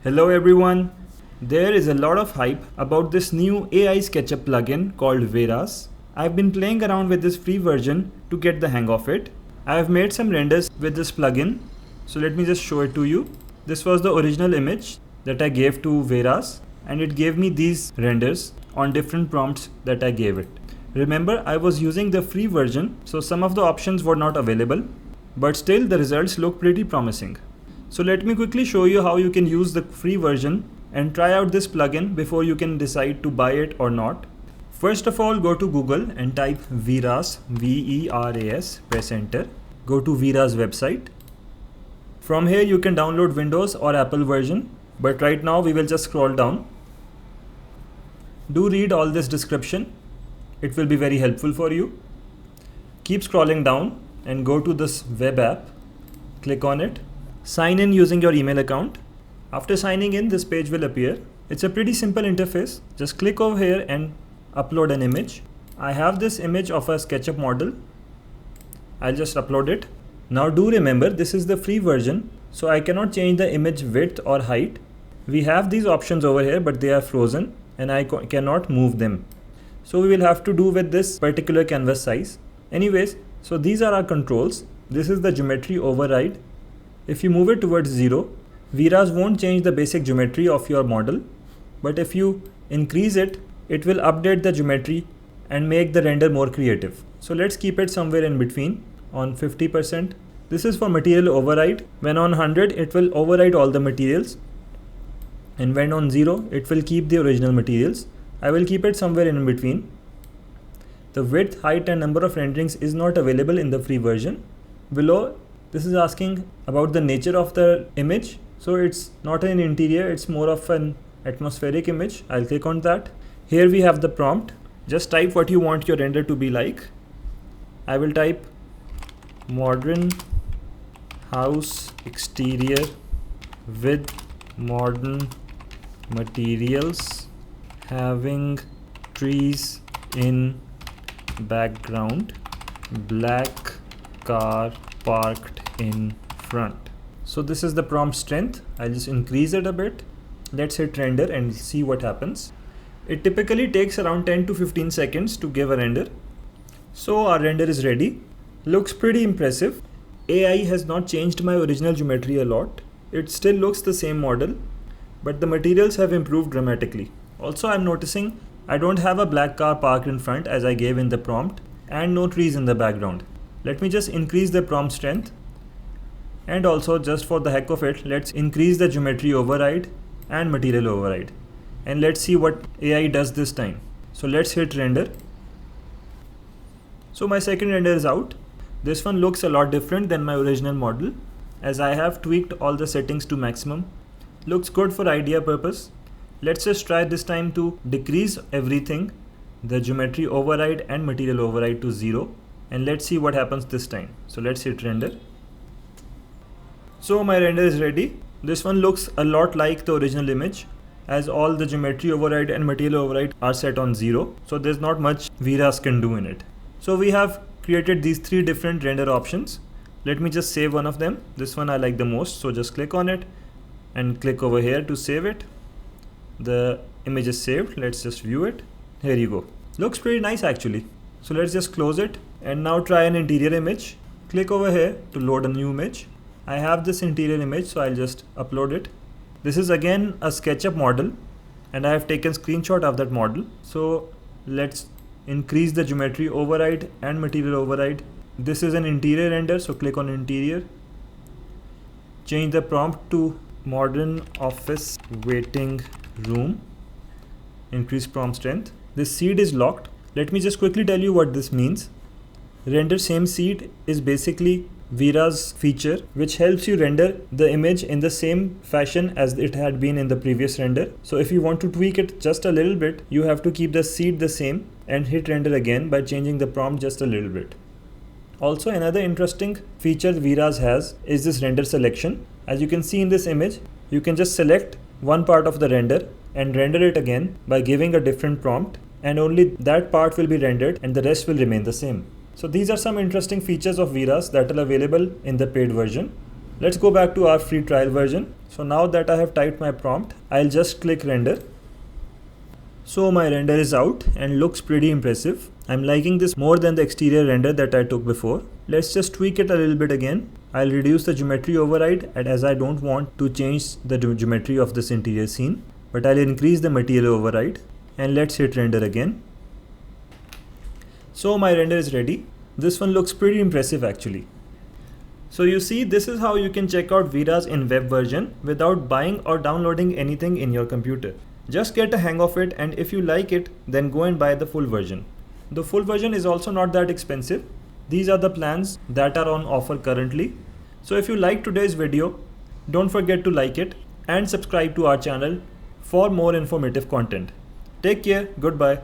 Hello everyone. There is a lot of hype about this new AI SketchUp plugin called Veras. I've been playing around with this free version to get the hang of it. I have made some renders with this plugin. So let me just show it to you. This was the original image that I gave to Veras, and it gave me these renders on different prompts that I gave it. Remember, I was using the free version, so some of the options were not available, but still the results look pretty promising. So let me quickly show you how you can use the free version and try out this plugin before you can decide to buy it or not. First of all, go to Google and type Veras, V-E-R-A-S, press enter. Go to Veras website. From here you can download Windows or Apple version, but right now we will just scroll down. Do read all this description. It will be very helpful for you. Keep scrolling down and go to this web app. Click on it. Sign in using your email account. After signing in, this page will appear. It's a pretty simple interface. Just click over here and upload an image. I have this image of a SketchUp model. I'll just upload it. Now do remember, this is the free version, so I cannot change the image width or height. We have these options over here, but they are frozen and I cannot move them. So we will have to do with this particular canvas size. Anyways, so these are our controls. This is the geometry override. If you move it towards 0, Veras won't change the basic geometry of your model, but if you increase it, it will update the geometry and make the render more creative. So let's keep it somewhere in between on 50%. This is for material override. When on 100, it will override all the materials, and when on 0, it will keep the original materials. I will keep it somewhere in between. The width, height and number of renderings is not available in the free version. Below, this is asking about the nature of the image. So it's not an interior, it's more of an atmospheric image. I'll click on that. Here we have the prompt. Just type what you want your render to be like. I will type modern house exterior with modern materials, having trees in background, black car parked in front. So this is the prompt strength. I'll just increase it a bit. Let's hit render and see what happens. It typically takes around 10 to 15 seconds to give a render. So our render is ready. Looks pretty impressive. AI has not changed my original geometry a lot. It still looks the same model, but the materials have improved dramatically. Also, I'm noticing I don't have a black car parked in front as I gave in the prompt, and no trees in the background. Let me just increase the prompt strength. And also, just for the heck of it, let's increase the geometry override and material override. And let's see what AI does this time. So let's hit render. So my second render is out. This one looks a lot different than my original model, as I have tweaked all the settings to maximum. Looks good for idea purpose. Let's just try this time to decrease everything, the geometry override and material override to 0. And let's see what happens this time. So let's hit render. So my render is ready. This one looks a lot like the original image, as all the geometry override and material override are set on 0. So there's not much Veras can do in it. So we have created these 3 different render options. Let me just save one of them. This one I like the most. So just click on it and click over here to save it. The image is saved. Let's just view it. Here you go. Looks pretty nice actually. So let's just close it and now try an interior image. Click over here to load a new image. I have this interior image, so I'll just upload it. This is again a SketchUp model, and I have taken screenshot of that model. So let's increase the geometry override and material override. This is an interior render, so click on interior. Change the prompt to modern office waiting room. Increase prompt strength. This seed is locked. Let me just quickly tell you what this means. Render same seed is basically Veras feature, which helps you render the image in the same fashion as it had been in the previous render. So if you want to tweak it just a little bit, you have to keep the seed the same and hit render again by changing the prompt just a little bit. Also, another interesting feature Veras has is this render selection. As you can see in this image, you can just select one part of the render and render it again by giving a different prompt, and only that part will be rendered and the rest will remain the same. So these are some interesting features of Veras that are available in the paid version. Let's go back to our free trial version. So now that I have typed my prompt, I'll just click render. So my render is out and looks pretty impressive. I'm liking this more than the exterior render that I took before. Let's just tweak it a little bit again. I'll reduce the geometry override, and as I don't want to change the geometry of this interior scene, but I'll increase the material override, and let's hit render again. So my render is ready. This one looks pretty impressive actually. So you see, this is how you can check out Veras in web version without buying or downloading anything in your computer. Just get a hang of it, and if you like it, then go and buy the full version. The full version is also not that expensive. These are the plans that are on offer currently. So if you like today's video, don't forget to like it and subscribe to our channel for more informative content. Take care, goodbye.